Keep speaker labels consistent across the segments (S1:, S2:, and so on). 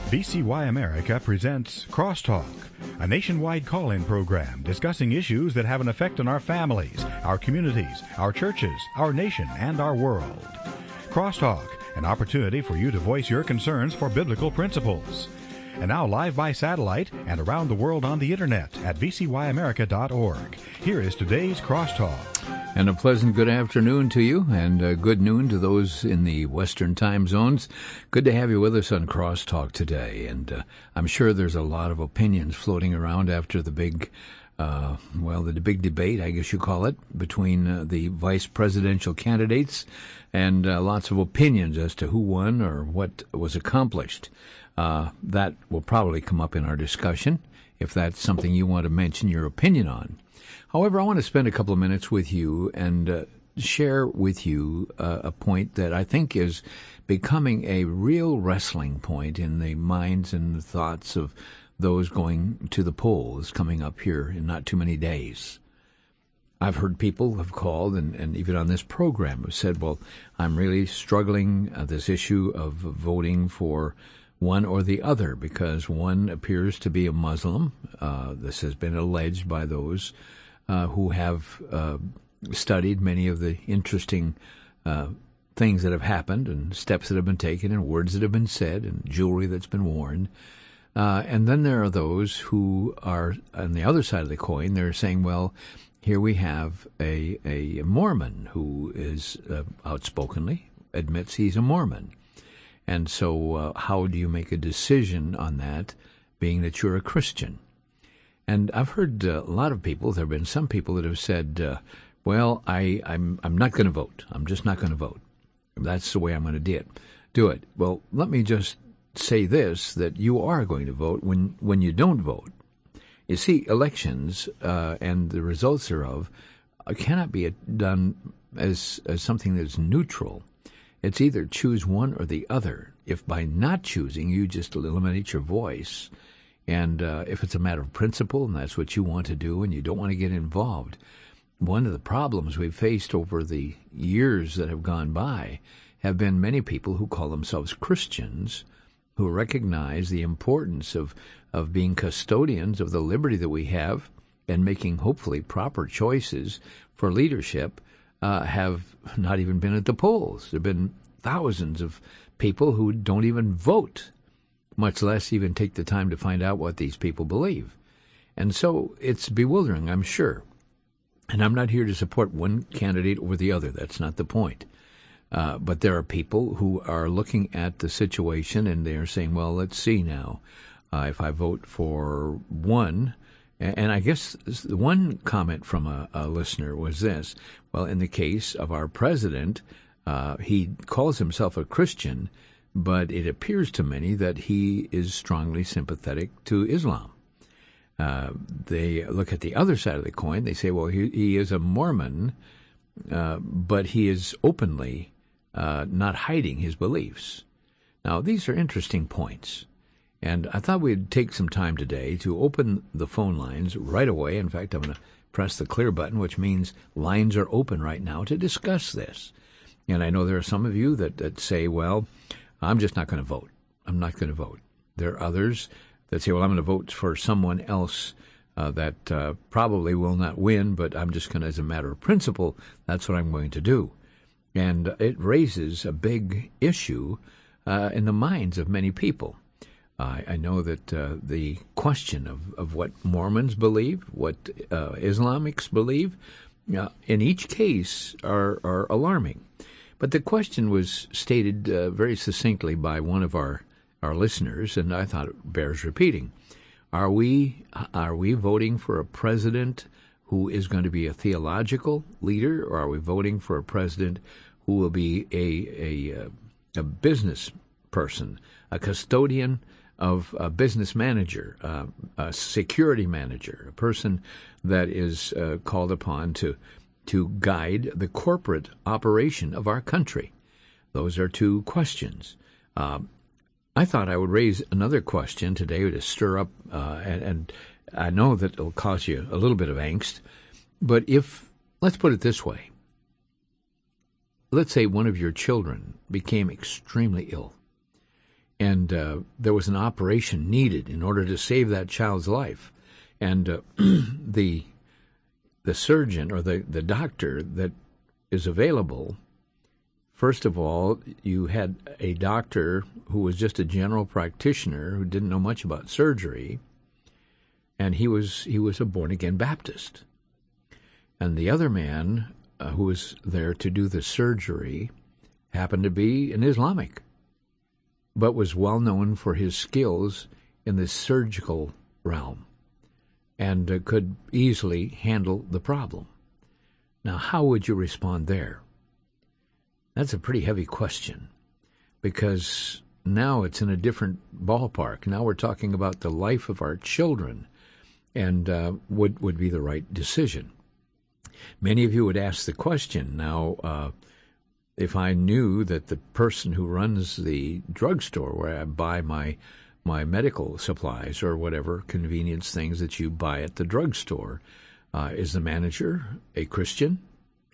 S1: VCY America presents Crosstalk, a nationwide call-in program discussing issues that have an effect on our families, our communities, our churches, our nation, and our world. Crosstalk, an opportunity for you to voice your concerns for biblical principles. And now live by satellite and around the world on the internet at vcyamerica.org. Here is today's Crosstalk.
S2: And a pleasant good afternoon to you, and good noon to those in the Western time zones. Good to have you with us on Crosstalk today. And I'm sure there's a lot of opinions floating around after the big, the big debate, I guess you call it, between the vice presidential candidates, and lots of opinions as to who won or what was accomplished. That will probably come up in our discussion, if that's something you want to mention your opinion on. However, I want to spend a couple of minutes with you and share with you a point that I think is becoming a real wrestling point in the minds and the thoughts of those going to the polls coming up here in not too many days. I've heard people have called, and even on this program, have said, well, I'm really struggling this issue of voting for one or the other because one appears to be a Muslim. This has been alleged by those who have studied many of the interesting things that have happened and steps that have been taken and words that have been said and jewelry that's been worn. And then there are those who are on the other side of the coin. They're saying, well, here we have a Mormon who is outspokenly admits he's a Mormon. And so how do you make a decision on that, being that you're a Christian? And I've heard a lot of people, there have been some people that have said, I'm not going to vote. I'm just not going to vote. That's the way I'm going to do it. Well, let me just say this, that you are going to vote when you don't vote. You see, elections and the results thereof cannot be done as something that's neutral. It's either choose one or the other. If by not choosing you just eliminate your voice, and if it's a matter of principle and that's what you want to do and you don't want to get involved, one of the problems we've faced over the years that have gone by have been many people who call themselves Christians who recognize the importance of being custodians of the liberty that we have and making hopefully proper choices for leadership have not even been at the polls. There have been thousands of people who don't even vote, much less even take the time to find out what these people believe. And so it's bewildering, I'm sure. And I'm not here to support one candidate over the other. That's not the point. But there are people who are looking at the situation and they are saying, well, let's see now. If I vote for one, and I guess one comment from a listener was this, well, in the case of our president, he calls himself a Christian, but it appears to many that he is strongly sympathetic to Islam. They look at the other side of the coin. They say, well, he is a Mormon, but he is openly not hiding his beliefs. Now, these are interesting points. And I thought we'd take some time today to open the phone lines right away. In fact, I'm going to press the clear button, which means lines are open right now to discuss this. And I know there are some of you that say, well, I'm just not going to vote. I'm not going to vote. There are others that say, well, I'm going to vote for someone else that probably will not win, but I'm just going to, as a matter of principle, that's what I'm going to do. And it raises a big issue in the minds of many people. I know that the question of what Mormons believe, what Islamics believe, in each case are alarming. But the question was stated very succinctly by one of our listeners, and I thought it bears repeating. Are we voting for a president who is going to be a theological leader, or are we voting for a president who will be a business person, a custodian of a business manager, a security manager, a person that is called upon to guide the corporate operation of our country? Those are two questions. I thought I would raise another question today to stir up, and I know that it'll cause you a little bit of angst, but let's put it this way. Let's say one of your children became extremely ill, and there was an operation needed in order to save that child's life. And the surgeon or the doctor that is available, first of all, you had a doctor who was just a general practitioner who didn't know much about surgery, and he was a born-again Baptist. And the other man who was there to do the surgery happened to be an Islamic, but was well known for his skills in the surgical realm and could easily handle the problem. Now, how would you respond there? That's a pretty heavy question, because now it's in a different ballpark. Now we're talking about the life of our children, and would be the right decision. Many of you would ask the question, now, if I knew that the person who runs the drugstore where I buy my medical supplies or whatever convenience things that you buy at the drugstore, is the manager a Christian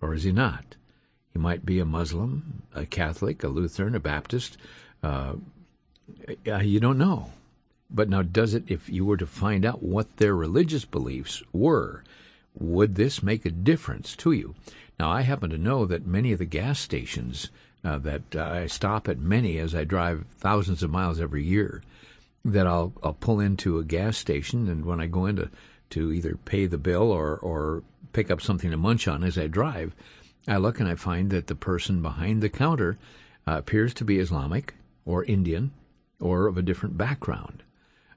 S2: or is he not? He might be a Muslim, a Catholic, a Lutheran, a Baptist. You don't know. But now, does it, if you were to find out what their religious beliefs were, would this make a difference to you? Now, I happen to know that many of the gas stations that I stop at many as I drive thousands of miles every year, that I'll pull into a gas station, and when I go in to either pay the bill or pick up something to munch on as I drive, I look and I find that the person behind the counter appears to be Islamic or Indian or of a different background.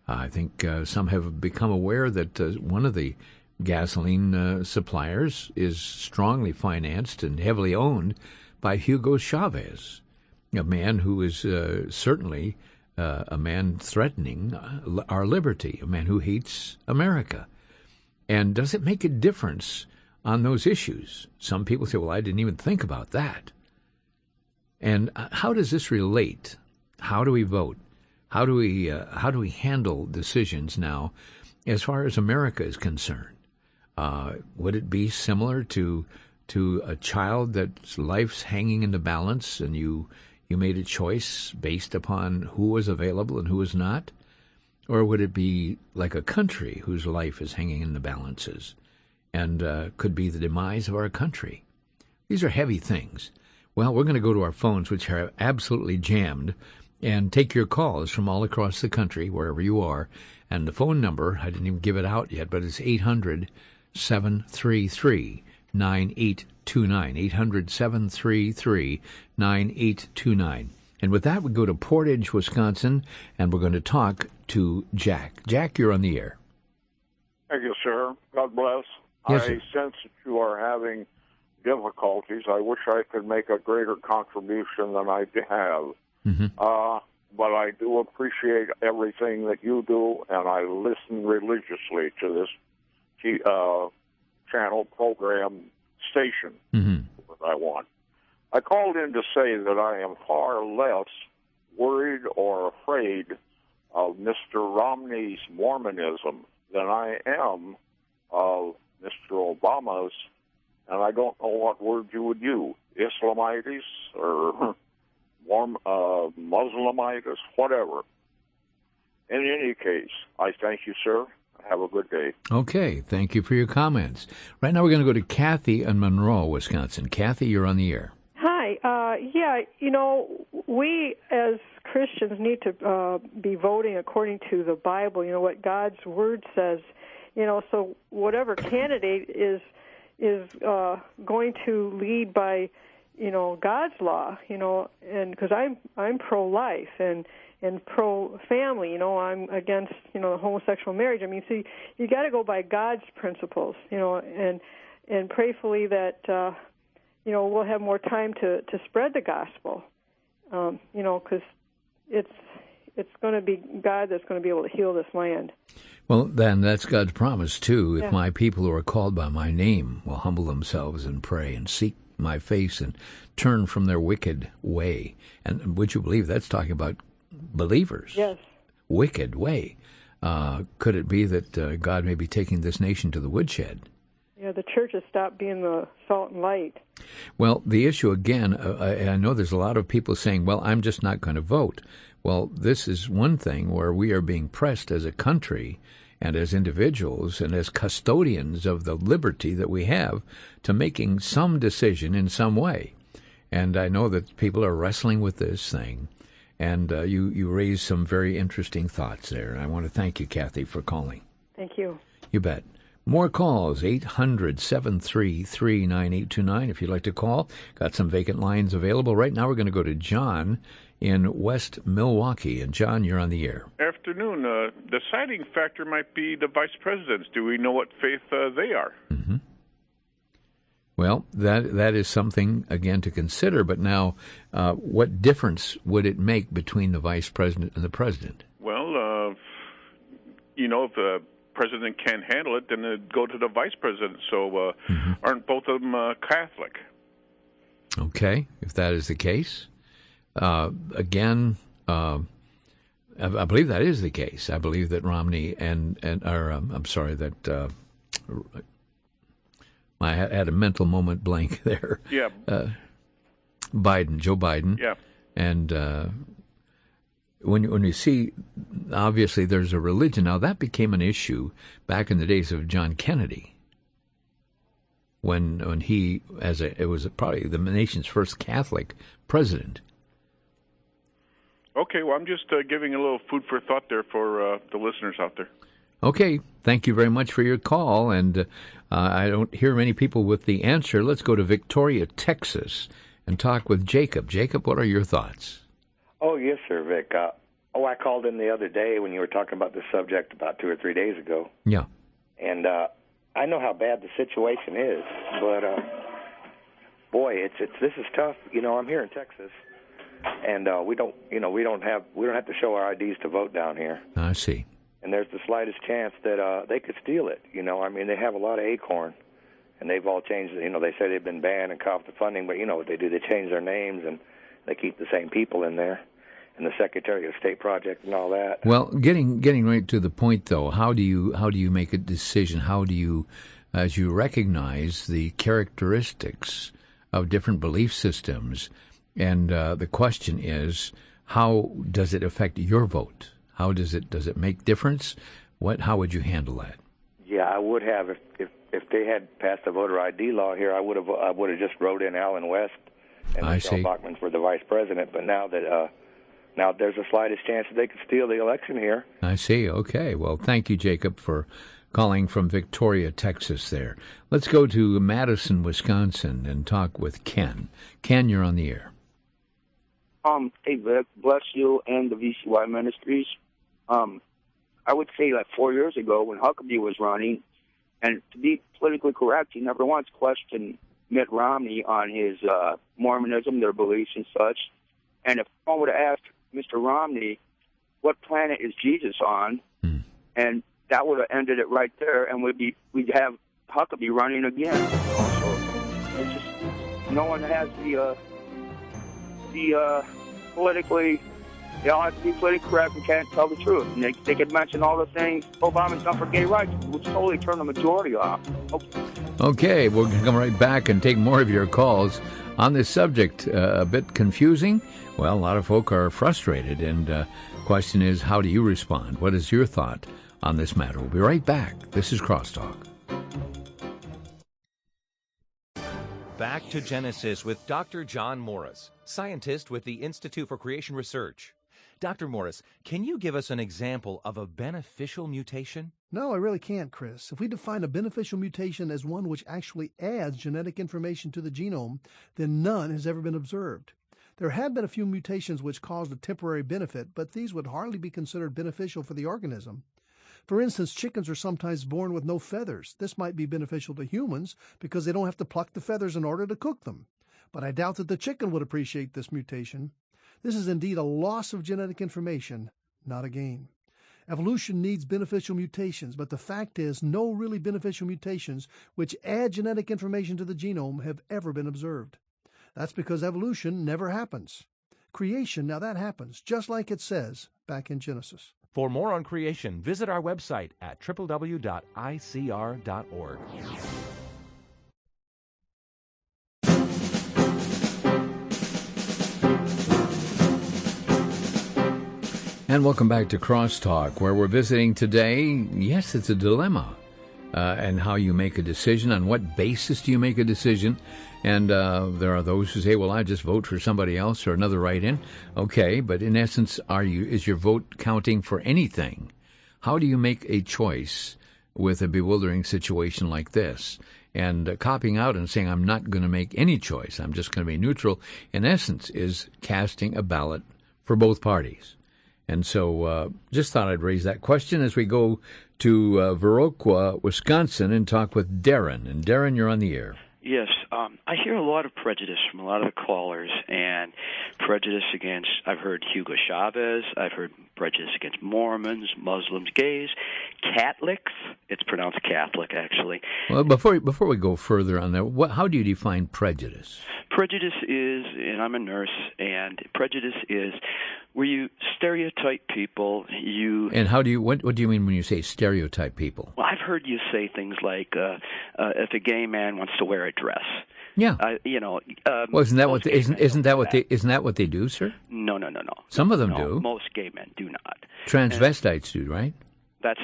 S2: I think some have become aware that one of the gasoline suppliers is strongly financed and heavily owned by Hugo Chavez, a man who is certainly a man threatening our liberty, a man who hates America. And does it make a difference on those issues? Some people say, well, I didn't even think about that. And how does this relate? How do we vote? How do we handle decisions now as far as America is concerned? Would it be similar to a child that's life's hanging in the balance, and you made a choice based upon who was available and who was not? Or would it be like a country whose life is hanging in the balances and could be the demise of our country? These are heavy things. Well, we're going to go to our phones, which are absolutely jammed, and take your calls from all across the country, wherever you are. And the phone number, I didn't even give it out yet, but it's 800-733-9829, 800-733-9829. And with that, we go to Portage, Wisconsin, and we're going to talk to Jack. Jack, you're on the air.
S3: Thank you, sir. God bless.
S2: Yes,
S3: I
S2: sir.
S3: sense that you are having difficulties. I wish I could make a greater contribution than I have.
S2: Mm-hmm.
S3: But I do appreciate everything that you do, and I listen religiously to this channel, program, station, that I want. I called in to say that I am far less worried or afraid of Mr. Romney's Mormonism than I am of Mr. Obama's, and I don't know what word you would use, Islamitis or Muslimitis, whatever. In any case, I thank you, sir. Have a good day.
S2: Okay, thank you for your comments. Right now we're going to go to Kathy in Monroe, Wisconsin. Kathy, you're on the air.
S4: Hi. We as Christians need to be voting according to the Bible, what God's Word says. So whatever candidate is going to lead by, God's law, and because I'm pro-life and pro-family, I'm against, the homosexual marriage. I mean, see, you got to go by God's principles, and prayfully that, we'll have more time to spread the gospel, because it's going to be God that's going to be able to heal this land.
S2: Well, then that's God's promise, too. If my people who are called by my name will humble themselves and pray and seek my face and turn from their wicked way. And would you believe that's talking about believers?
S4: Yes.
S2: Wicked way. Could it be that God may be taking this nation to the woodshed
S4: Yeah, the church has stopped being the salt and light.
S2: Well, the issue again, I know there's a lot of people saying, well, I'm just not going to vote. Well, this is one thing where we are being pressed as a country and as individuals and as custodians of the liberty that we have to making some decision in some way. And I know that people are wrestling with this thing. And you raised some very interesting thoughts there. And I want to thank you, Kathy, for calling.
S4: Thank you.
S2: You bet. More calls, 800-733-9829 if you'd like to call. Got some vacant lines available. Right now we're going to go to John in West Milwaukee. And John, you're on the air.
S5: Afternoon. The deciding factor might be the vice presidents. Do we know what faith they are?
S2: Mm-hmm. Well, that is something, again, to consider. But now, what difference would it make between the vice president and the president?
S5: Well, if the president can't handle it, then it'd go to the vice president. So aren't both of them Catholic?
S2: Okay, if that is the case. Again, I believe that is the case. I believe that Romney I had a mental moment blank there.
S5: Yeah.
S2: Joe Biden.
S5: Yeah.
S2: And when you see, obviously there's a religion. Now, that became an issue back in the days of John Kennedy, when he, it was probably the nation's first Catholic president.
S5: Okay, well, I'm just giving a little food for thought there for the listeners out there.
S2: Okay, thank you very much for your call, and I don't hear many people with the answer. Let's go to Victoria, Texas, and talk with Jacob. Jacob, what are your thoughts?
S6: Oh, yes, sir, Vic. I called in the other day when you were talking about this subject about 2 or 3 days ago.
S2: Yeah.
S6: And I know how bad the situation is, but boy, this is tough. I'm here in Texas, and we don't have to show our IDs to vote down here.
S2: I see.
S6: And there's the slightest chance that they could steal it. They have a lot of acorn, and they've all changed. They say they've been banned and cut off the funding, but what they do, they change their names and they keep the same people in there, and the Secretary of State project and all that.
S2: Well, getting right to the point, though, how do you make a decision? How do you, as you recognize the characteristics of different belief systems, and the question is, how does it affect your vote? How does it make difference? How would you handle that?
S6: Yeah, I would have if they had passed the voter ID law here. I would have just wrote in Alan West and Michelle Bachmann for the vice president. But now there's the slightest chance that they could steal the election here.
S2: I see. Okay. Well, thank you, Jacob, for calling from Victoria, Texas. There. Let's go to Madison, Wisconsin, and talk with Ken. Ken, you're on the air.
S7: Hey, Vic, bless you and the VCY Ministries. I would say like 4 years ago when Huckabee was running, and to be politically correct, he never once questioned Mitt Romney on his Mormonism, their beliefs and such. And if someone would have asked Mr. Romney, what planet is Jesus on, and that would have ended it right there, and we'd have Huckabee running again. Also, it's just no one has the politically. They all have to be politically correct and can't tell the truth. And they could mention all the things Obama's done for gay rights, which totally turn the majority off.
S2: Okay, we're going to come right back and take more of your calls on this subject. A bit confusing. Well, a lot of folk are frustrated, and the question is, how do you respond? What is your thought on this matter? We'll be right back. This is Crosstalk.
S8: Back to Genesis with Dr. John Morris, scientist with the Institute for Creation Research. Dr. Morris, can you give us an example of a beneficial mutation?
S9: No, I really can't, Chris. If we define a beneficial mutation as one which actually adds genetic information to the genome, then none has ever been observed. There have been a few mutations which caused a temporary benefit, but these would hardly be considered beneficial for the organism. For instance, chickens are sometimes born with no feathers. This might be beneficial to humans because they don't have to pluck the feathers in order to cook them. But I doubt that the chicken would appreciate this mutation. This is indeed a loss of genetic information, not a gain. Evolution needs beneficial mutations, but the fact is no really beneficial mutations which add genetic information to the genome have ever been observed. That's because evolution never happens. Creation, now that happens, just like it says back in Genesis.
S8: For more on creation, visit our website at www.icr.org.
S2: And welcome back to Crosstalk, where we're visiting today. Yes, it's a dilemma, and how you make a decision. On what basis do you make a decision? And there are those who say, well, I just vote for somebody else or another write-in. Okay, but in essence, is your vote counting for anything? How do you make a choice with a bewildering situation like this? And copying out and saying, I'm not going to make any choice, I'm just going to be neutral, in essence, is casting a ballot for both parties. And so just thought I'd raise that question as we go to Viroqua, Wisconsin, and talk with Darren. And Darren, you're on the air.
S10: Yes, I hear a lot of prejudice from a lot of the callers, and prejudice against, I've heard Hugo Chavez, I've heard prejudice against Mormons, Muslims, gays, Catholics. It's pronounced Catholic, actually.
S2: Well, before we go further on that, how do you define prejudice?
S10: Prejudice is, and I'm a nurse, and prejudice is where you stereotype people.
S2: And how do you? What do you mean when you say stereotype people?
S10: Well, I've heard you say things like, if a gay man wants to wear a dress.
S2: Yeah.
S10: Well,
S2: isn't that what they do, sir?
S10: No.
S2: Some of them do.
S10: Most gay men do not.
S2: Transvestites do, right?
S10: That's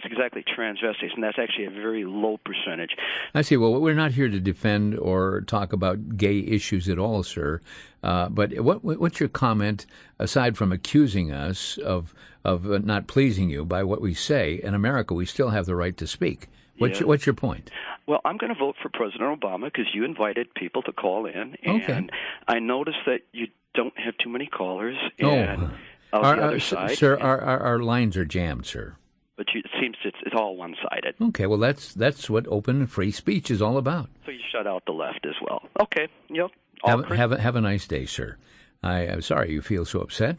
S10: exactly transvestites, and that's actually a very low percentage.
S2: I see. Well, we're not here to defend or talk about gay issues at all, sir. But what's your comment, aside from accusing us of not pleasing you by what we say? In America, we still have the right to speak. What's your point?
S10: Well, I'm going to vote for President Obama because you invited people to call in, and I noticed that you don't have too many callers. And the other side,
S2: sir, our lines are jammed, sir.
S10: But it seems it's all one-sided.
S2: Okay, well, that's what open and free speech is all about.
S10: So you shut out the left as well. Okay, yep.
S2: Have a nice day, sir. I'm sorry you feel so upset,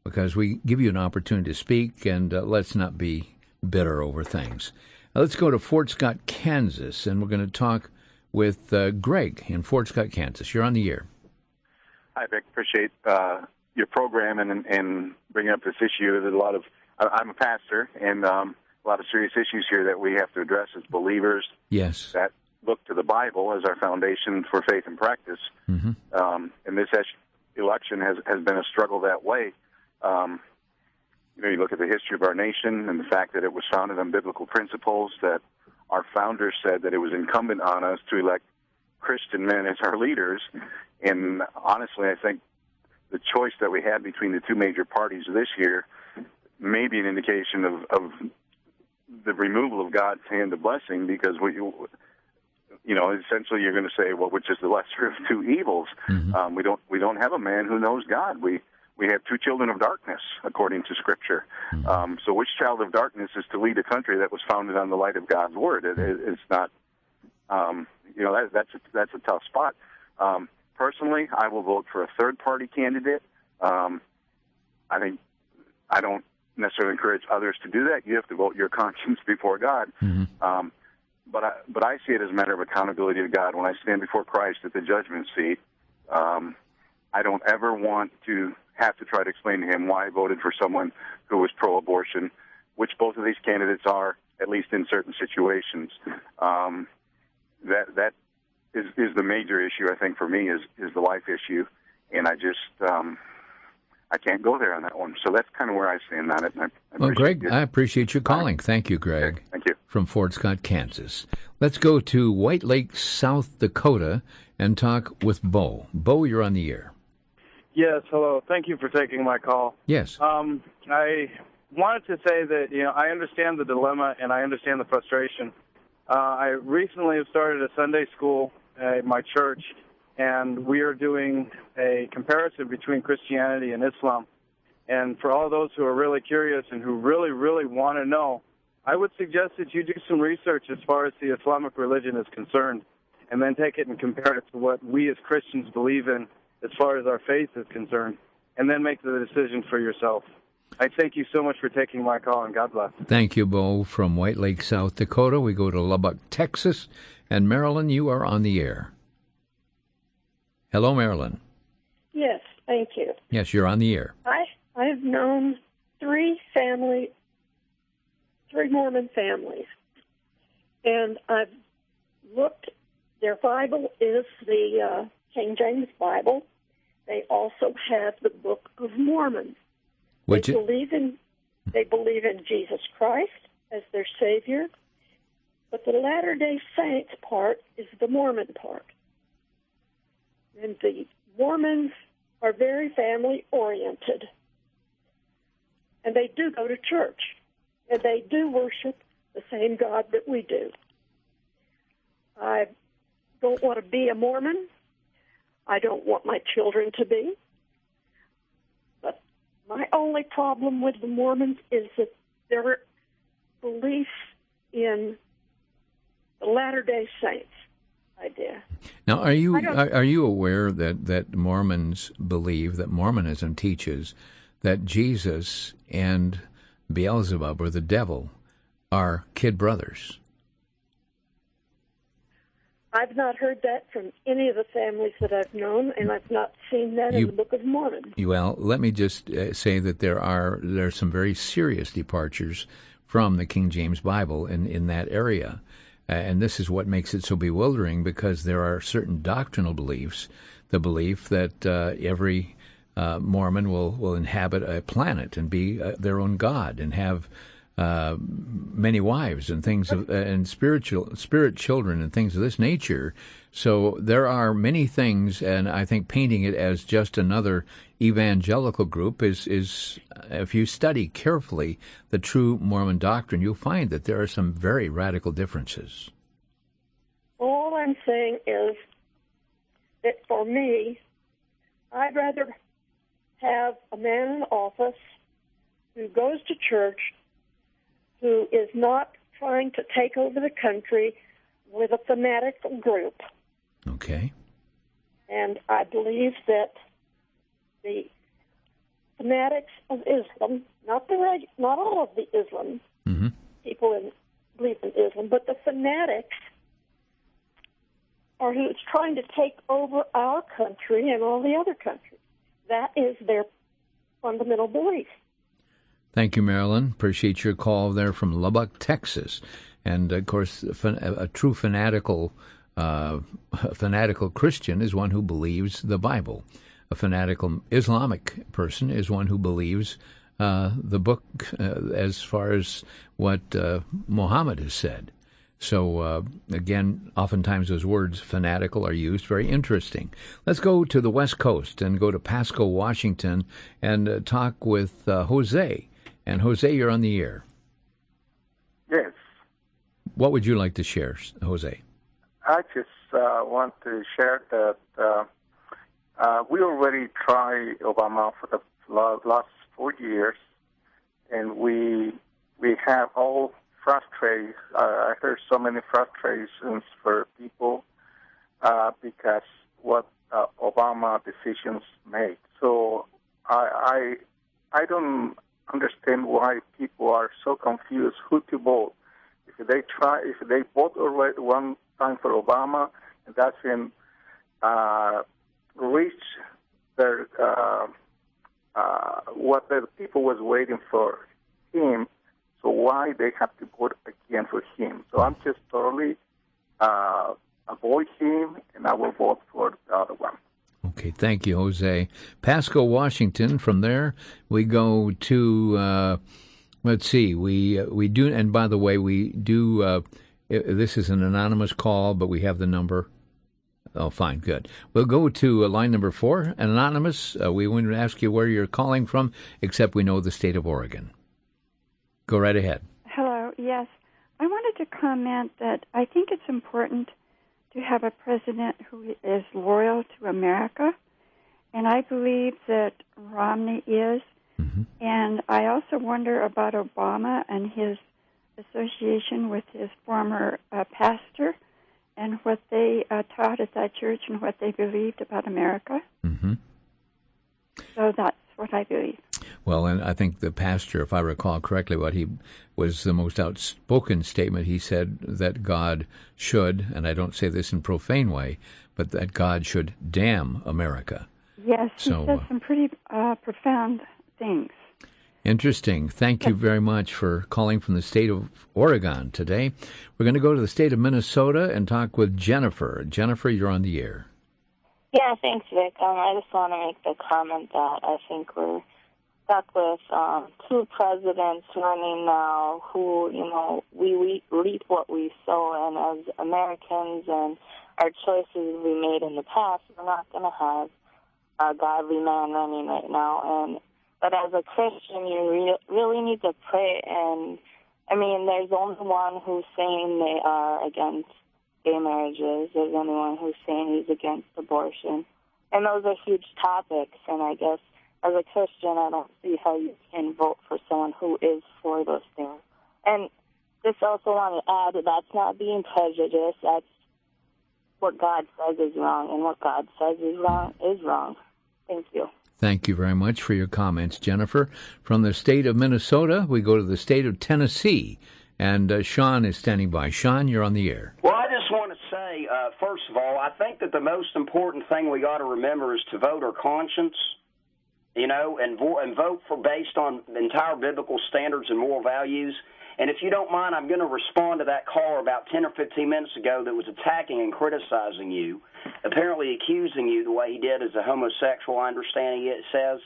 S2: because we give you an opportunity to speak, and let's not be bitter over things. Let's go to Fort Scott, Kansas, and we're going to talk with Greg in Fort Scott, Kansas. You're on the air.
S11: Hi, Vic. Appreciate your program and bringing up this issue. There's I'm a pastor, and a lot of serious issues here that we have to address as believers.
S2: Yes. That
S11: look to the Bible as our foundation for faith and practice. Mm-hmm. And this election has been a struggle that way. You look at the history of our nation and the fact that it was founded on biblical principles, that our founders said that it was incumbent on us to elect Christian men as our leaders. And honestly, I think the choice that we had between the two major parties this year may be an indication of the removal of God's hand of blessing, because essentially you're going to say, well, which is the lesser of two evils? Mm-hmm. We don't have a man who knows God. We have two children of darkness, according to Scripture. Mm-hmm. So which child of darkness is to lead a country that was founded on the light of God's Word? It's not, that's a tough spot. Personally, I will vote for a third-party candidate. I don't necessarily encourage others to do that. You have to vote your conscience before God. Mm-hmm. But I see it as a matter of accountability to God. When I stand before Christ at the judgment seat, I don't ever want to have to try to explain to him why I voted for someone who was pro-abortion, which both of these candidates are, at least in certain situations. That is the major issue, I think, for me, is the life issue, and I just I can't go there on that one. So that's kind of where I stand on it.
S2: Well, Greg, I appreciate you calling. Thank you, Greg.
S11: Okay, thank you.
S2: From Fort Scott, Kansas. Let's go to White Lake, South Dakota, and talk with Bo. Bo, you're on the air.
S12: Yes, hello. Thank you for taking my call.
S2: Yes.
S12: I wanted to say that, I understand the dilemma and I understand the frustration. I recently have started a Sunday school at my church, and we are doing a comparison between Christianity and Islam. And for all those who are really curious and who really, really want to know, I would suggest that you do some research as far as the Islamic religion is concerned, and then take it and compare it to what we as Christians believe in as far as our faith is concerned, and then make the decision for yourself. I thank you so much for taking my call, and God bless.
S2: Thank you, Bo. From White Lake, South Dakota, we go to Lubbock, Texas. And Marilyn, you are on the air. Hello, Marilyn.
S13: Yes, thank you.
S2: Yes, you're on the air.
S13: I've known three Mormon families, and I've looked. Their Bible is the King James Bible. They also have the Book of Mormon. They believe in Jesus Christ as their Savior, but the Latter-day Saints part is the Mormon part. And the Mormons are very family-oriented. And they do go to church. And they do worship the same God that we do. I don't want to be a Mormon. I don't want my children to be. But my only problem with the Mormons is that their belief in the Latter-day Saints idea.
S2: Now, are you aware that Mormons believe, that Mormonism teaches that Jesus and Beelzebub, or the devil, are kid brothers?
S13: I've not heard that from any of the families that I've known, and I've not seen that in the Book of Mormon.
S2: Well, let me just say that there are some very serious departures from the King James Bible in that area. And this is what makes it so bewildering, because there are certain doctrinal beliefs, the belief that every Mormon will inhabit a planet and be their own god and have many wives and things and spirit children and things of this nature. So there are many things, and I think painting it as just another evangelical group is if you study carefully the true Mormon doctrine, you'll find that there are some very radical differences.
S13: All I'm saying is that for me, I'd rather have a man in office who goes to church, who is not trying to take over the country with a fanatical group.
S2: Okay.
S13: And I believe that the fanatics of Islam, not all of the Islam people believe in Islam, but the fanatics are who's trying to take over our country and all the other countries. That is their fundamental belief.
S2: Thank you, Marilyn. Appreciate your call there from Lubbock, Texas. And, of course, a true fanatical Christian is one who believes the Bible. A fanatical Islamic person is one who believes the book as far as what Muhammad has said. So, again, oftentimes those words, fanatical, are used. Very interesting. Let's go to the West Coast and go to Pasco, Washington, and talk with Jose. And, Jose, you're on the air.
S14: Yes.
S2: What would you like to share, Jose?
S14: I just want to share that we already tried Obama for the last 4 years, and we have all frustrated. I heard so many frustrations for people because what Obama decisions made. So I don't understand why people are so confused who to vote. If they vote already one time for Obama, and that's in reach their what the people was waiting for him. So why they have to vote again for him? So I'm just totally avoid him, and I will vote for the other one.
S2: Okay, thank you, Jose. Pasco, Washington. From there, we go to, let's see, we do, and by the way, we do, this is an anonymous call, but we have the number. Oh, fine, good. We'll go to line number 4, anonymous. We want to ask you where you're calling from, except we know the state of Oregon. Go right ahead.
S15: Hello, yes. I wanted to comment that I think it's important to have a president who is loyal to America, and I believe that Romney is. Mm-hmm. And I also wonder about Obama and his association with his former pastor and what they taught at that church and what they believed about America.
S2: Mm-hmm.
S15: So that's what I believe.
S2: Well, and I think the pastor, if I recall correctly, what he was the most outspoken statement, he said that God should, and I don't say this in a profane way, but that God should damn America.
S15: Yes, he said some pretty profound things.
S2: Interesting. Thank you very much for calling from the state of Oregon today. We're going to go to the state of Minnesota and talk with Jennifer. Jennifer, you're on the air.
S16: Yeah, thanks, Vic. I just want to make the comment that I think we're stuck with two presidents running now who, we reap what we sow, and as Americans and our choices we made in the past, we're not going to have a godly man running right now. But as a Christian, you really need to pray. And, there's only one who's saying they are against gay marriages. There's only one who's saying he's against abortion. And those are huge topics, and I guess as a Christian, I don't see how you can vote for someone who is for those things. And just also want to add that that's not being prejudiced. That's what God says is wrong, and what God says is wrong. Thank you.
S2: Thank you very much for your comments, Jennifer. From the state of Minnesota, we go to the state of Tennessee, and Sean is standing by. Sean, you're on the air.
S17: Well, I just want to say, first of all, I think that the most important thing we got to remember is to vote our conscience, and vote for based on entire biblical standards and moral values. And if you don't mind, I'm going to respond to that caller about 10 or 15 minutes ago that was attacking and criticizing you, apparently accusing you the way he did as a homosexual, I understand it says,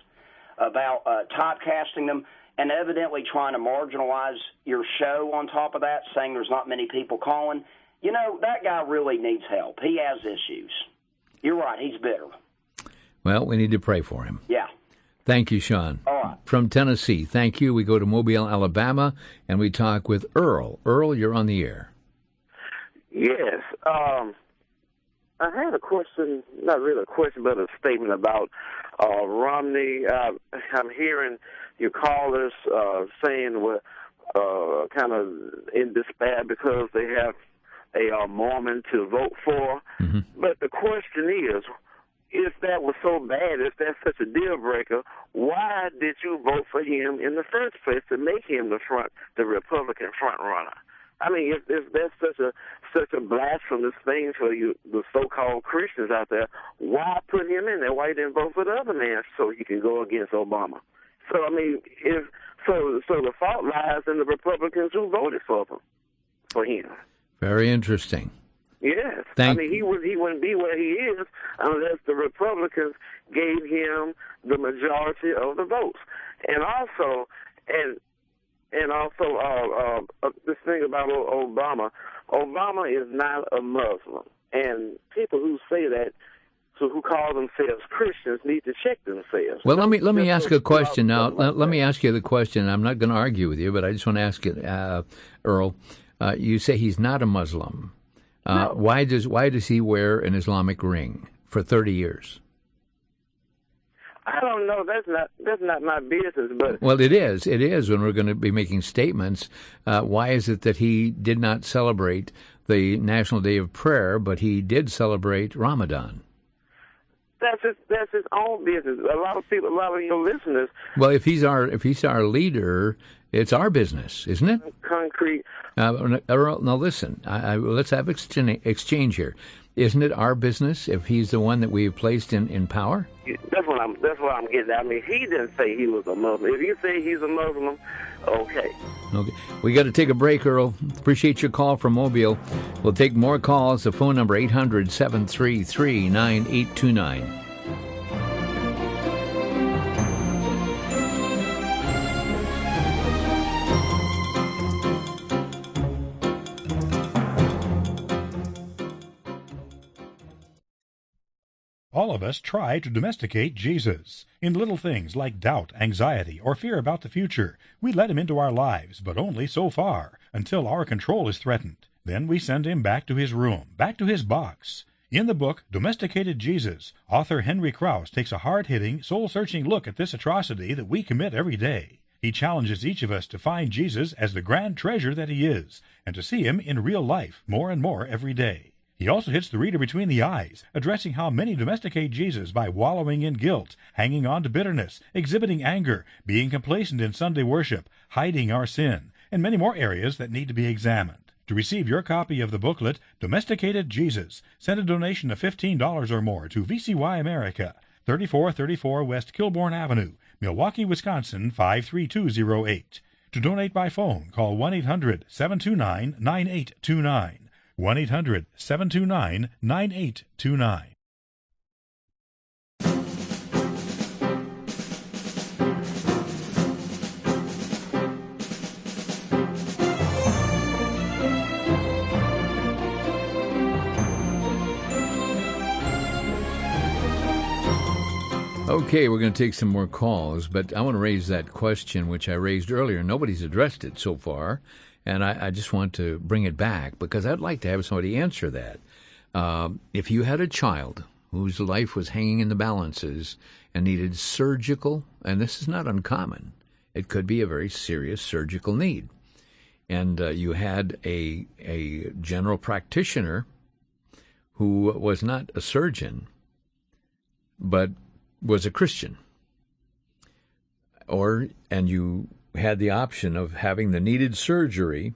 S17: about typecasting them, and evidently trying to marginalize your show on top of that, saying there's not many people calling. That guy really needs help. He has issues. You're right, he's bitter.
S2: Well, we need to pray for him.
S17: Yeah.
S2: Thank you, Sean.
S17: All right.
S2: From Tennessee, thank you. We go to Mobile, Alabama, and we talk with Earl. Earl, you're on the air.
S18: Yes. I had a question, not really a question, but a statement about Romney. I'm hearing your callers saying we're kind of in despair because they have a Mormon to vote for. Mm-hmm. But the question is, if that was so bad, if that's such a deal breaker, why did you vote for him in the first place to make him the Republican front runner? If that's such a blasphemous thing for you, the so-called Christians out there, why put him in there? Why you didn't vote for the other man so he can go against Obama? So so the fault lies in the Republicans who voted for him.
S2: Very interesting.
S18: Yes. He wouldn't be where he is unless the Republicans gave him the majority of the votes. And also this thing about Obama. Obama is not a Muslim. And people who say that, who call themselves Christians, need to check themselves.
S2: Well, let me ask a question now. Let me ask you the question. I'm not going to argue with you, but I just want to ask you, Earl. You say he's not a Muslim.
S18: No.
S2: Why does he wear an Islamic ring for 30 years?
S18: I don't know. That's not my business. But
S2: well, it is. It is when we're going to be making statements. Why is it that he did not celebrate the National Day of Prayer, but he did celebrate Ramadan?
S18: That's his own business. A lot of your listeners.
S2: Well, if he's our leader, it's our business, isn't it?
S18: Concrete.
S2: Earl, now listen. Let's have exchange here. Isn't it our business if he's the one that we have placed in power?
S18: That's what I'm getting at. He didn't say he was a Muslim. If you say he's a Muslim, okay.
S2: Okay. We got to take a break, Earl. Appreciate your call from Mobile. We'll take more calls. The phone number 800-733-9829.
S1: All of us try to domesticate Jesus. In little things like doubt, anxiety, or fear about the future, we let him into our lives, but only so far, until our control is threatened. Then we send him back to his room, back to his box. In the book, Domesticated Jesus, author Henry Krause takes a hard-hitting, soul-searching look at this atrocity that we commit every day. He challenges each of us to find Jesus as the grand treasure that he is, and to see him in real life more and more every day. He also hits the reader between the eyes, addressing how many domesticate Jesus by wallowing in guilt, hanging on to bitterness, exhibiting anger, being complacent in Sunday worship, hiding our sin, and many more areas that need to be examined. To receive your copy of the booklet, Domesticated Jesus, send a donation of $15 or more to VCY America, 3434 West Kilbourne Avenue, Milwaukee, Wisconsin, 53208. To donate by phone, call 1-800-729-9829. 1-800-729-9829.
S2: Okay, we're going to take some more calls, but I want to raise that question which I raised earlier. Nobody's addressed it so far, and I just want to bring it back because I'd like to have somebody answer that. If you had a child whose life was hanging in the balances and needed surgical, and this is not uncommon, it could be a very serious surgical need, and you had a general practitioner who was not a surgeon, but was a Christian, and you had the option of having the needed surgery,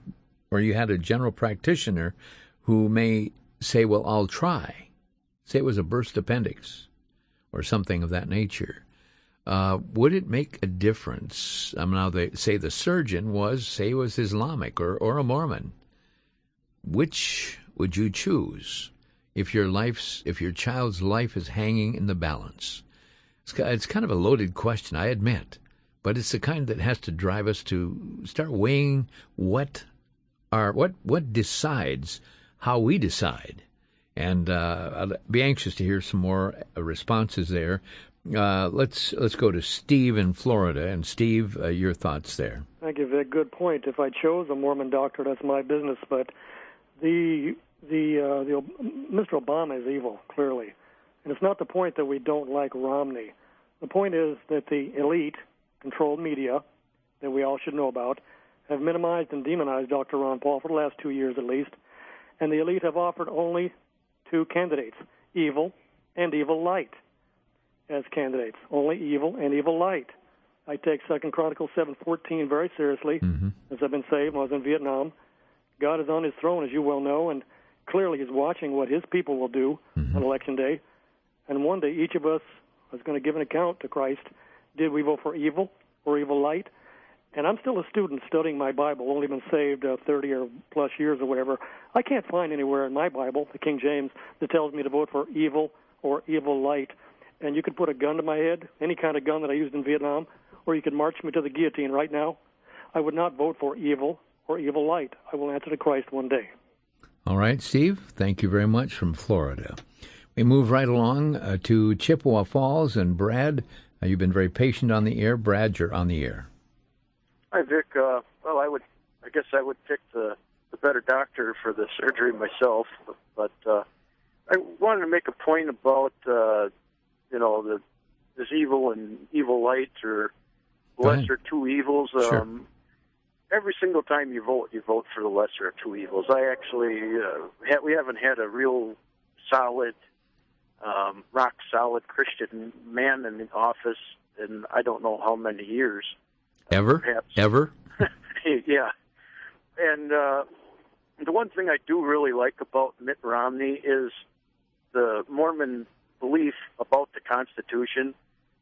S2: or you had a general practitioner who may say, well, I'll try. Say it was a burst appendix or something of that nature. Would it make a difference? Now they say the surgeon was Islamic or a Mormon. Which would you choose if your child's life is hanging in the balance? It's kind of a loaded question, I admit, but it's the kind that has to drive us to start weighing what decides how we decide. And I'll be anxious to hear some more responses there. Let's go to Steve in Florida. And Steve, your thoughts there.
S19: Thank you, Vic. Good point. If I chose a Mormon doctor, that's my business. But the Mr. Obama is evil, clearly. And it's not the point that we don't like Romney. The point is that the elite, controlled media, that we all should know about, have minimized and demonized Dr. Ron Paul for the last 2 years at least. And the elite have offered only two candidates, evil and evil light, as candidates. Only evil and evil light. I take 2 Chronicles 7:14 very seriously, as I've been saved when I was in Vietnam. God is on his throne, as you well know, and clearly he's watching what his people will do on Election Day. And one day each of us is going to give an account to Christ. Did we vote for evil or evil light? And I'm still a student studying my Bible, only been saved 30 or plus years or whatever. I can't find anywhere in my Bible, the King James, that tells me to vote for evil or evil light. And you could put a gun to my head, any kind of gun that I used in Vietnam, or you could march me to the guillotine right now. I would not vote for evil or evil light. I will answer to Christ one day.
S2: All right, Steve, thank you very much from Florida. We move right along to Chippewa Falls, and Brad, you've been very patient on the air. Brad, you're on the air.
S20: Hi, Vic. Well, I guess I would pick the better doctor for the surgery myself, but I wanted to make a point about this evil and evil light, or lesser two evils.
S2: Sure.
S20: Every single time you vote for the lesser of two evils. I actually we haven't had a real solid, rock solid Christian man in the office in I don't know how many years.
S2: Ever?
S20: Perhaps.
S2: Ever?
S20: Yeah. And the one thing I do really like about Mitt Romney is the Mormon belief about the Constitution.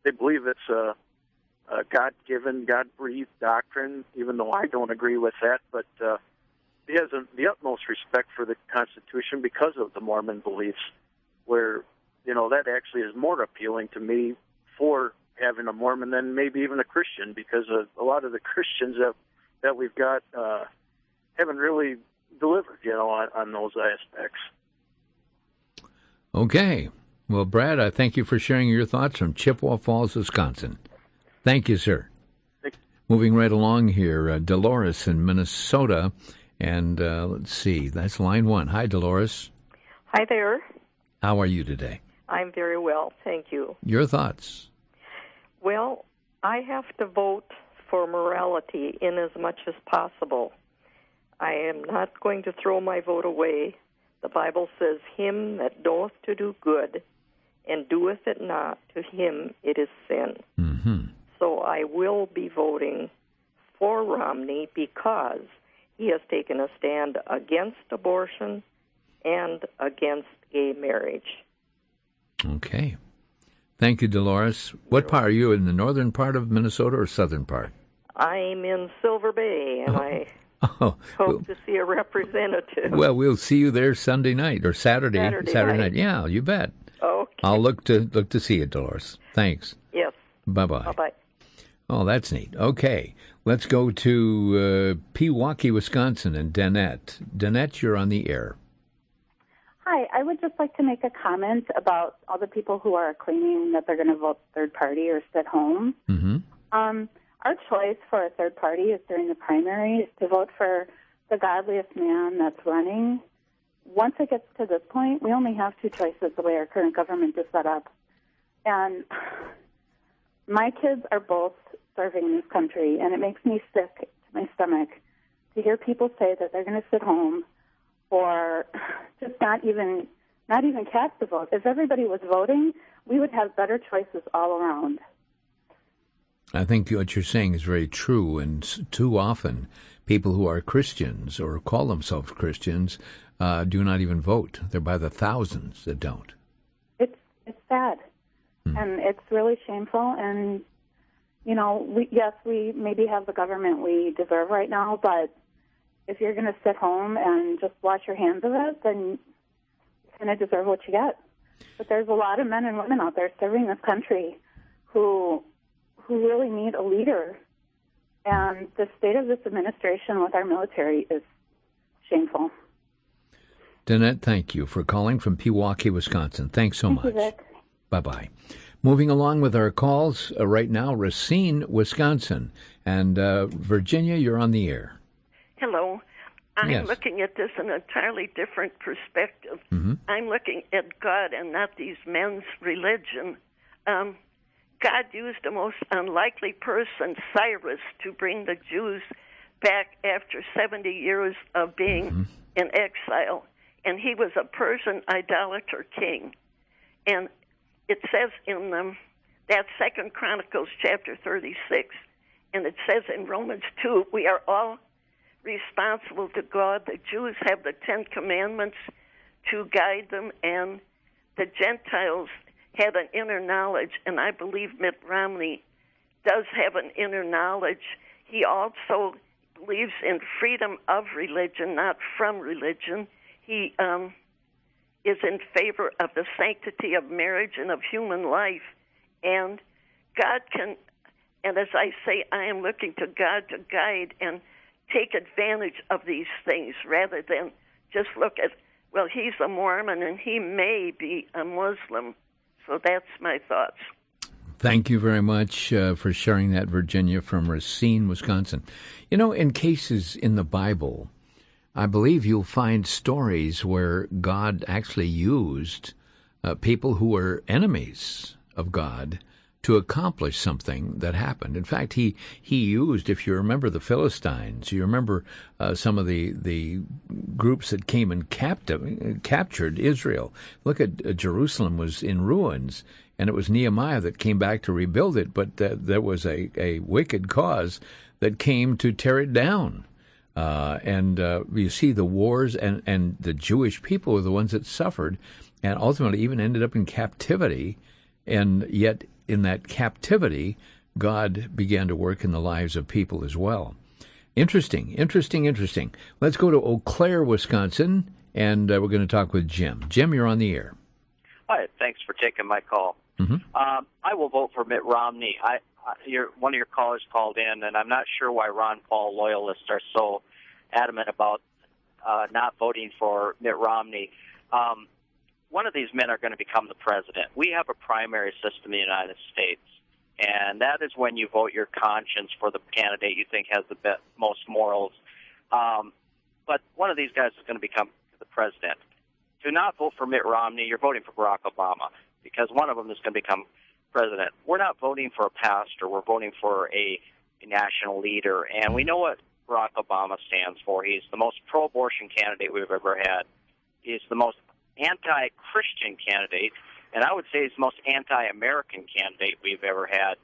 S20: They believe it's a God-given, God-breathed doctrine, even though I don't agree with that. But he has the utmost respect for the Constitution because of the Mormon beliefs, where, that actually is more appealing to me for having a Mormon than maybe even a Christian, because a lot of the Christians that we've got haven't really delivered, on those aspects.
S2: Okay. Well, Brad, I thank you for sharing your thoughts from Chippewa Falls, Wisconsin. Thank you, sir. Moving right along here, Dolores in Minnesota, and let's see, that's line one. Hi, Dolores.
S21: Hi there.
S2: How are you today?
S21: I'm very well, thank you.
S2: Your thoughts?
S21: Well, I have to vote for morality in as much as possible. I am not going to throw my vote away. The Bible says, him that doeth to do good and doeth it not, to him it is sin. So I will be voting for Romney because he has taken a stand against abortion and against gay marriage.
S2: Okay. Thank you, Dolores. What part are you, in the northern part of Minnesota or southern part?
S21: I'm in Silver Bay, and I hope to see a representative.
S2: Well, we'll see you there Sunday night or Saturday night. Yeah, you bet.
S21: Okay.
S2: I'll look to see you, Dolores. Thanks.
S21: Yes.
S2: Bye-bye.
S21: Bye-bye.
S2: Oh, that's neat. Okay, let's go to Pewaukee, Wisconsin, and Danette. Danette, you're on the air.
S3: Hi, I would just like to make a comment about all the people who are claiming that they're going to vote third party or sit home.
S2: Mm-hmm.
S3: Our choice for a third party is during the primaries to vote for the godliest man that's running. Once it gets to this point, we only have two choices the way our current government is set up. And my kids are both serving in this country, and it makes me sick to my stomach to hear people say that they're going to sit home or just not even cast the vote. If everybody was voting, we would have better choices all around.
S2: I think what you're saying is very true, and too often people who are Christians or call themselves Christians do not even vote. They're by the thousands that don't.
S3: It's sad, and it's really shameful. And we maybe have the government we deserve right now, but if you're going to sit home and just wash your hands of it, then you kind of deserve what you get. But there's a lot of men and women out there serving this country who really need a leader. And the state of this administration with our military is shameful.
S2: Danette, thank you for calling from Pewaukee, Wisconsin. Thanks so much.
S3: Thank you, Vic.
S2: Bye-bye. Moving along with our calls right now, Racine, Wisconsin. And Virginia, you're on the air.
S22: Hello. I'm
S2: Yes.
S22: looking at this in an entirely different perspective.
S2: Mm-hmm.
S22: I'm looking at God and not these men's religion. God used the most unlikely person, Cyrus, to bring the Jews back after 70 years of being in exile. And he was a Persian idolater king. And it says in that 2 Chronicles chapter 36, and it says in Romans 2, we are all responsible to God. The Jews have the 10 Commandments to guide them, and the Gentiles had an inner knowledge, and I believe Mitt Romney does have an inner knowledge. He also believes in freedom of religion, not from religion. He is in favor of the sanctity of marriage and of human life, and God can, and as I say, I am looking to God to guide and take advantage of these things rather than just look at, well, he's a Mormon and he may be a Muslim. So that's my thoughts.
S2: Thank you very much for sharing that, Virginia, from Racine, Wisconsin. You know, in cases in the Bible, I believe you'll find stories where God actually used people who were enemies of God to accomplish something that happened. In fact, he used, if you remember the Philistines, you remember some of the groups that came and captured Israel. Look at Jerusalem was in ruins, and it was Nehemiah that came back to rebuild it, but there was a wicked cause that came to tear it down. And you see the wars, and the Jewish people were the ones that suffered, and ultimately even ended up in captivity, and yet in that captivity, God began to work in the lives of people as well. Interesting. Let's go to Eau Claire, Wisconsin, and we're going to talk with Jim. Jim, you're on the air.
S23: Hi, thanks for taking my call.
S2: Mm-hmm.
S23: I will vote for Mitt Romney. One of your callers called in, and I'm not sure why Ron Paul loyalists are so adamant about not voting for Mitt Romney. One of these men are going to become the president. We have a primary system in the United States, and that is when you vote your conscience for the candidate you think has the most morals. But one of these guys is going to become the president. Do not vote for Mitt Romney. You're voting for Barack Obama, because one of them is going to become president. We're not voting for a pastor. We're voting for a national leader, and we know what Barack Obama stands for. He's the most pro-abortion candidate we've ever had. He's the most anti-Christian candidate, and I would say he's the most anti-American candidate we've ever had.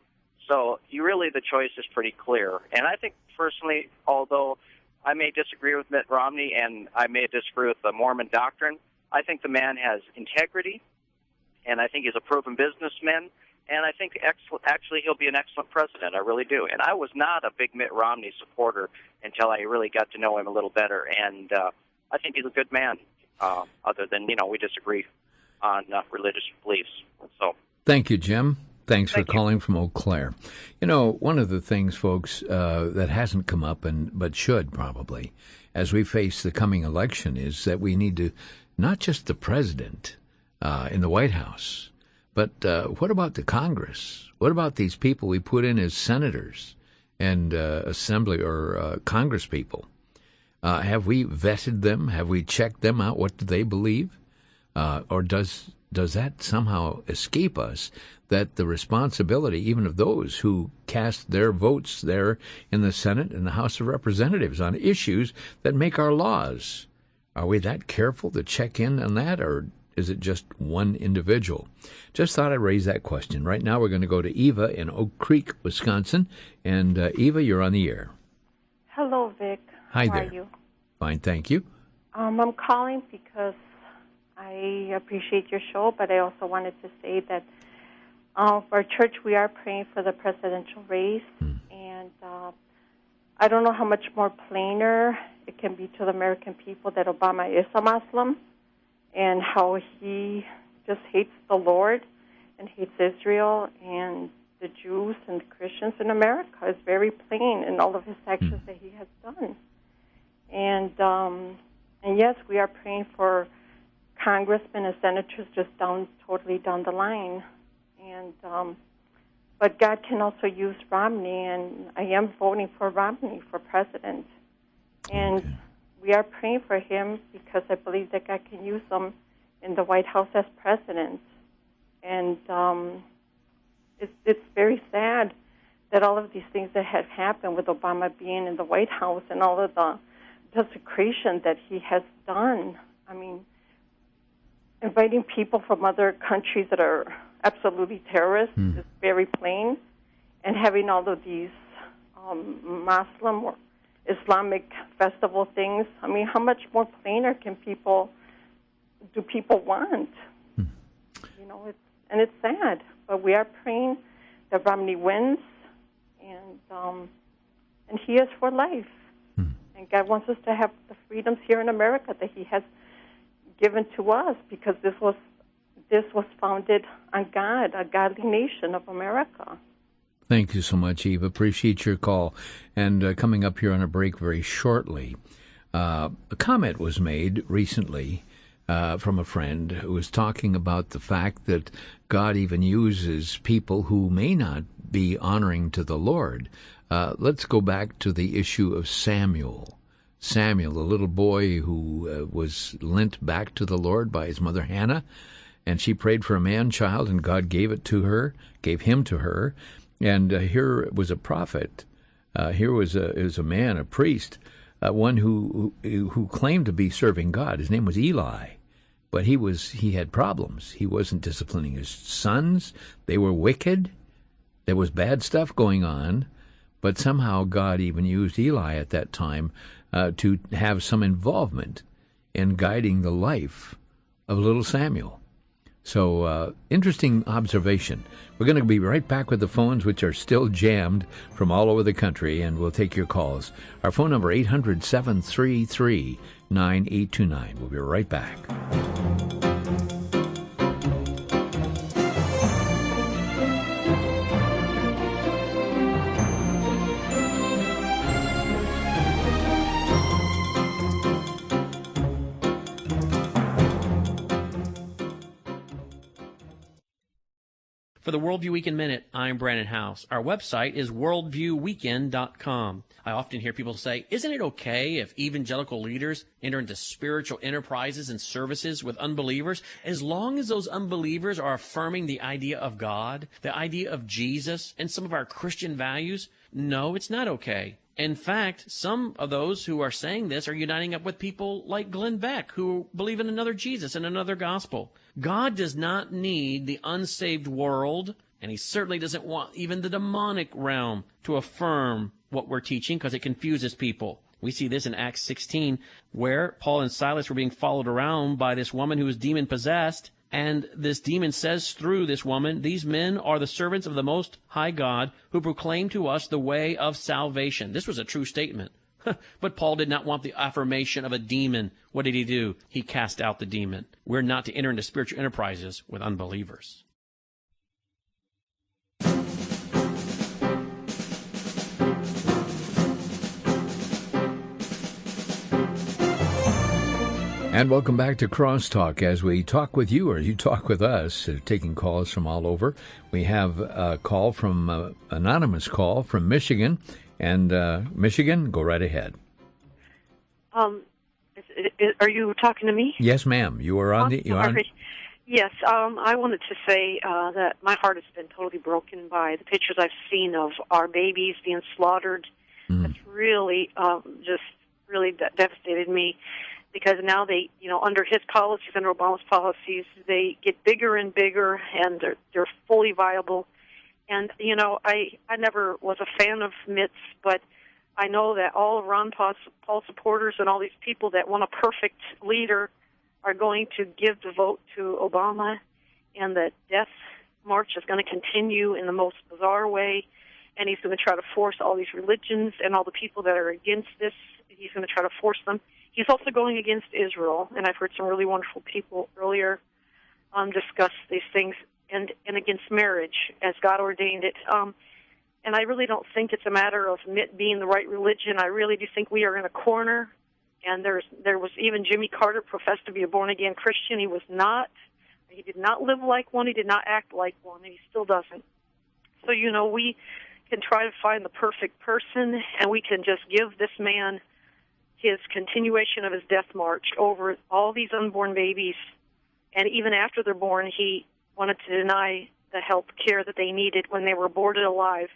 S23: So the choice is pretty clear. And I think personally, although I may disagree with Mitt Romney and I may disagree with the Mormon doctrine, I think the man has integrity, and I think he's a proven businessman, and I think actually he'll be an excellent president. I really do. And I was not a big Mitt Romney supporter until I really got to know him a little better, and I think he's a good man. Other than, we disagree on religious beliefs. So,
S2: thank you, Jim. Thanks for calling from Eau Claire. One of the things, folks, that hasn't come up, but should probably, as we face the coming election, is that we need to not just the president in the White House, but what about the Congress? What about these people we put in as senators and assembly or Congress people? Have we vetted them? Have we checked them out? What do they believe? Or does that somehow escape us, that the responsibility even of those who cast their votes there in the Senate and the House of Representatives on issues that make our laws, are we that careful to check in on that, or is it just one individual? Just thought I'd raise that question. Right now we're going to go to Eva in Oak Creek, Wisconsin. And Eva, you're on the air.
S4: Hello, Vic.
S2: Hi
S4: How
S2: there.
S4: are you?
S2: Fine, thank you.
S4: I'm calling because I appreciate your show, but I also wanted to say that for our church, we are praying for the presidential race, and I don't know how much more plainer it can be to the American people that Obama is a Muslim and how he just hates the Lord and hates Israel and the Jews and the Christians in America. It's very plain in all of his actions that he has done. And yes, we are praying for congressmen and senators just totally down the line. And but God can also use Romney, and I am voting for Romney for president. And we are praying for him because I believe that God can use him in the White House as president. And it's very sad that all of these things that have happened with Obama being in the White House and all of the desecration that he has done. I mean, inviting people from other countries that are absolutely terrorists is very plain, and having all of these Muslim or Islamic festival things. I mean, how much more plainer do people want? You know, it's sad, but we are praying that Romney wins, and he is for life. And God wants us to have the freedoms here in America that he has given to us, because this was founded on God, a godly nation of America.
S2: Thank you so much, Eve. Appreciate your call. And coming up here on a break very shortly, a comment was made recently from a friend who was talking about the fact that God even uses people who may not be honoring to the Lord. Let's go back to the issue of Samuel. Samuel, the little boy who was lent back to the Lord by his mother Hannah, and she prayed for a man-child, and God gave him to her. And here was a prophet. Here was a man, a priest, one who claimed to be serving God. His name was Eli, but he had problems. He wasn't disciplining his sons. They were wicked. There was bad stuff going on, but somehow God even used Eli at that time to have some involvement in guiding the life of little Samuel. So, interesting observation. We're going to be right back with the phones, which are still jammed from all over the country, and we'll take your calls. Our phone number, 800-733-9829. We'll be right back.
S5: For the Worldview Weekend Minute, I'm Brandon House. Our website is worldviewweekend.com. I often hear people say, isn't it okay if evangelical leaders enter into spiritual enterprises and services with unbelievers, as long as those unbelievers are affirming the idea of God, the idea of Jesus, and some of our Christian values? No, it's not okay. In fact, some of those who are saying this are uniting up with people like Glenn Beck, who believe in another Jesus and another gospel. God does not need the unsaved world, and he certainly doesn't want even the demonic realm to affirm what we're teaching, because it confuses people. We see this in Acts 16, where Paul and Silas were being followed around by this woman who was demon-possessed, and this demon says through this woman, these men are the servants of the Most High God who proclaim to us the way of salvation. This was a true statement. But Paul did not want the affirmation of a demon. What did he do? He cast out the demon. We're not to enter into spiritual enterprises with unbelievers.
S2: And welcome back to Crosstalk as we talk with you or you talk with us, taking calls from all over. We have a call from, anonymous call from Michigan. And Michigan, go right ahead.
S6: Are you talking to me?
S2: Yes, ma'am. You are on the...
S6: Yes, I wanted to say that my heart has been totally broken by the pictures I've seen of our babies being slaughtered. It's really just really devastated me, because now they, under his policies, under Obama's policies, they get bigger and bigger, and they're fully viable. And, I never was a fan of MITs, but I know that all of Ron Paul supporters and all these people that want a perfect leader are going to give the vote to Obama, and the death march is going to continue in the most bizarre way, and he's going to try to force all these religions and all the people that are against this, he's going to try to force them. He's also going against Israel, and I've heard some really wonderful people earlier discuss these things, and against marriage as God ordained it. And I really don't think it's a matter of MIT being the right religion. I really do think we are in a corner. And there was even Jimmy Carter professed to be a born-again Christian. He was not. He did not live like one. He did not act like one, and he still doesn't. So, we can try to find the perfect person, and we can just give this man his continuation of his death march over all these unborn babies. And even after they're born, he wanted to deny the health care that they needed when they were aborted alive.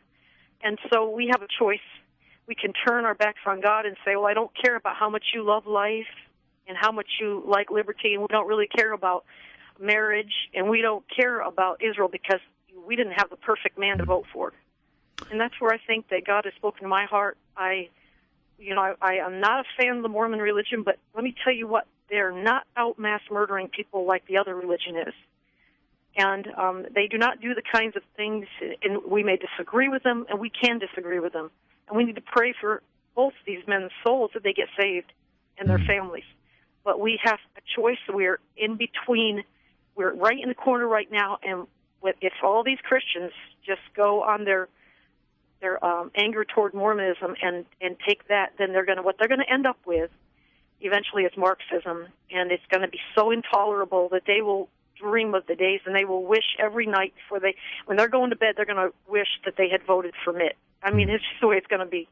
S6: And so we have a choice. We can turn our backs on God and say, well, I don't care about how much you love life and how much you like liberty, and we don't really care about marriage, and we don't care about Israel because we didn't have the perfect man to vote for. And that's where I think that God has spoken to my heart. I am not a fan of the Mormon religion, but let me tell you what, they're not out mass murdering people like the other religion is. And they do not do the kinds of things, and we may disagree with them, and we can disagree with them. And we need to pray for both these men's souls that they get saved and their families. But we have a choice. We're in between. We're right in the corner right now. And if all these Christians just go on their anger toward Mormonism and take that, then what they're going to end up with eventually is Marxism. And it's going to be so intolerable that they will dream of the days, and they will wish every night when they're going to bed, they're going to wish that they had voted for Mitt. I mean, it's just the way it's going to be.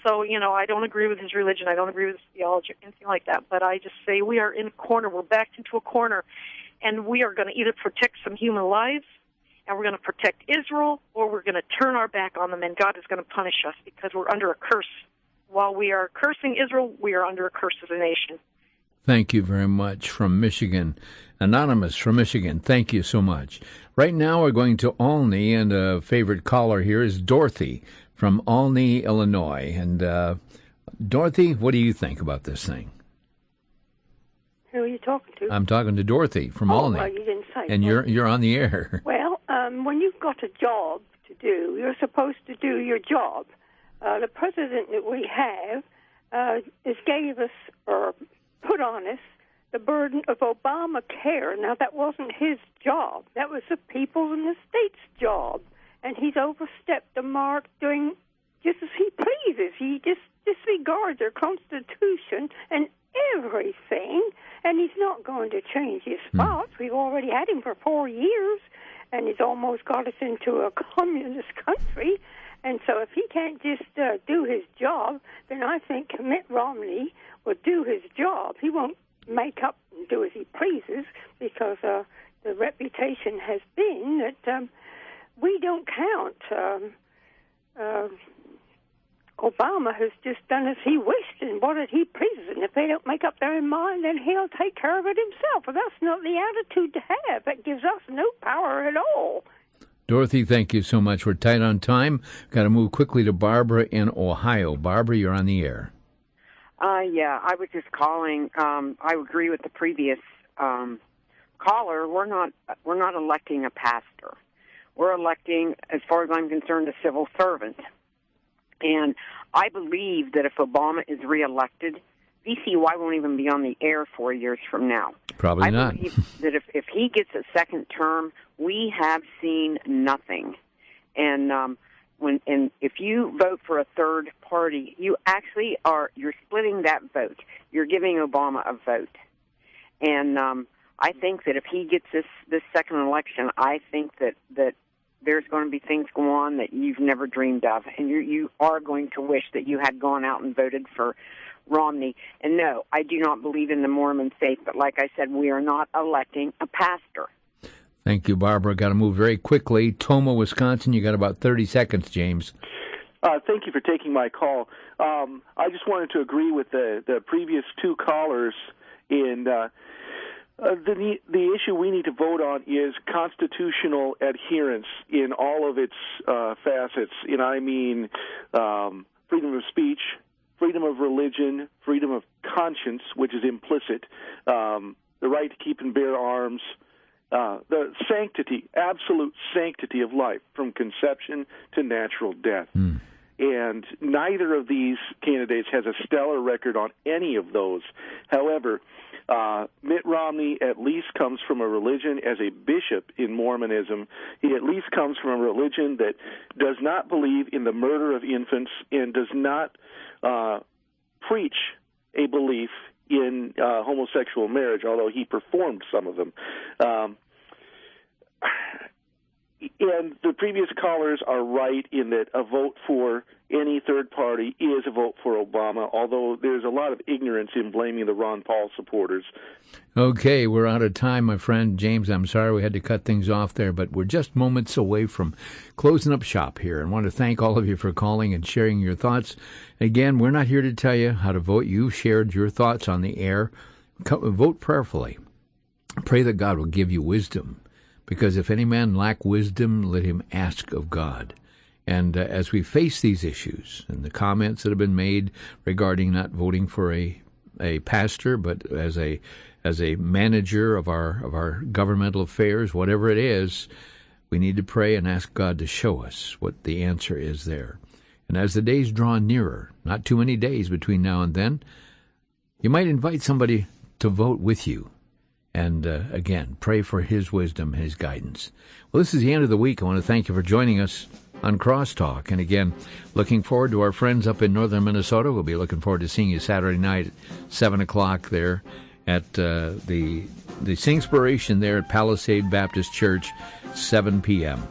S6: So, I don't agree with his religion. I don't agree with his theology or anything like that. But I just say we are in a corner. We're backed into a corner. And we are going to either protect some human lives, and we're going to protect Israel, or we're going to turn our back on them, and God is going to punish us because we're under a curse. While we are cursing Israel, we are under a curse as a nation.
S2: Thank you very much from Michigan. Anonymous from Michigan, thank you so much. Right now we're going to Olney, and a favorite caller here is Dorothy from Olney, Illinois. And Dorothy, what do you think about this thing?
S7: Who are you talking to?
S2: I'm talking to Dorothy from Olney.
S7: Well, you didn't say.
S2: And you're on the air.
S7: Well, when you've got a job to do, you're supposed to do your job. The president that we have gave us, or put on us, the burden of Obamacare. Now, that wasn't his job. That was the people in the state's job. And he's overstepped the mark doing just as he pleases. He just disregards our Constitution and everything, and he's not going to change his spots. We've already had him for 4 years, and he's almost got us into a communist country. And so if he can't just do his job, then I think Mitt Romney will do his job. He won't make up and do as he pleases, because the reputation has been that we don't count. Obama has just done as he wished and what he pleases, and if they don't make up their own mind, then he'll take care of it himself. But that's not the attitude to have. That gives us no power at all.
S2: Dorothy, thank you so much. We're tight on time. Got to move quickly to Barbara in Ohio. Barbara, you're on the air.
S9: Yeah, I was just calling. I agree with the previous caller. We're not electing a pastor. We're electing, as far as I'm concerned, a civil servant. And I believe that if Obama is reelected, VCY won't even be on the air 4 years from now.
S2: Probably not.
S9: I believe that if he gets a second term, we have seen nothing. And if you vote for a third party, you're splitting that vote. You're giving Obama a vote. And I think that if he gets this second election, I think that there's going to be things go on that you've never dreamed of, and you are going to wish that you had gone out and voted for Romney. And no, I do not believe in the Mormon faith, but like I said, we are not electing a pastor.
S2: Thank you, Barbara. Got to move very quickly. Tomah, Wisconsin, you got about 30 seconds, James.
S8: Thank you for taking my call. I just wanted to agree with the previous two callers in the issue we need to vote on is constitutional adherence in all of its facets. And I mean freedom of speech, freedom of religion, freedom of conscience, which is implicit, the right to keep and bear arms, the sanctity, absolute sanctity of life from conception to natural death. And neither of these candidates has a stellar record on any of those. However, Mitt Romney at least comes from a religion as a bishop in Mormonism. He at least comes from a religion that does not believe in the murder of infants and does not preach a belief in homosexual marriage, although he performed some of them. And the previous callers are right in that a vote for any third party is a vote for Obama, although there's a lot of ignorance in blaming the Ron Paul supporters.
S2: Okay, we're out of time, my friend. James, I'm sorry we had to cut things off there, but we're just moments away from closing up shop here. And I want to thank all of you for calling and sharing your thoughts. Again, we're not here to tell you how to vote. You shared your thoughts on the air. Vote prayerfully. Pray that God will give you wisdom. Because if any man lack wisdom, let him ask of God. And as we face these issues and the comments that have been made regarding not voting for a pastor, but as a manager of our governmental affairs, whatever it is, we need to pray and ask God to show us what the answer is there. And as the days draw nearer, not too many days between now and then, you might invite somebody to vote with you. And again, pray for his wisdom, his guidance. Well, this is the end of the week. I want to thank you for joining us on Crosstalk. And again, looking forward to our friends up in northern Minnesota. We'll be looking forward to seeing you Saturday night at 7 o'clock there at the Singspiration there at Palisade Baptist Church, 7 p.m.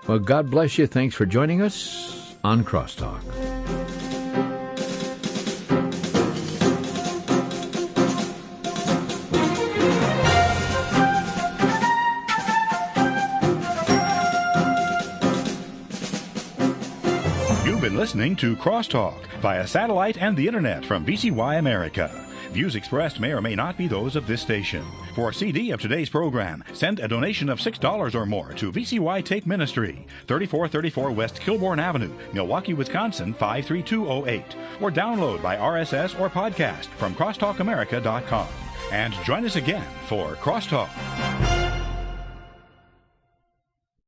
S2: Well, God bless you. Thanks for joining us on Crosstalk.
S1: Listening to Crosstalk via satellite and the internet from VCY America. Views expressed may or may not be those of this station. For a CD of today's program, send a donation of $6 or more to VCY Tape Ministry, 3434 West Kilbourne Avenue, Milwaukee, Wisconsin, 53208, or download by RSS or podcast from crosstalkamerica.com. And join us again for Crosstalk.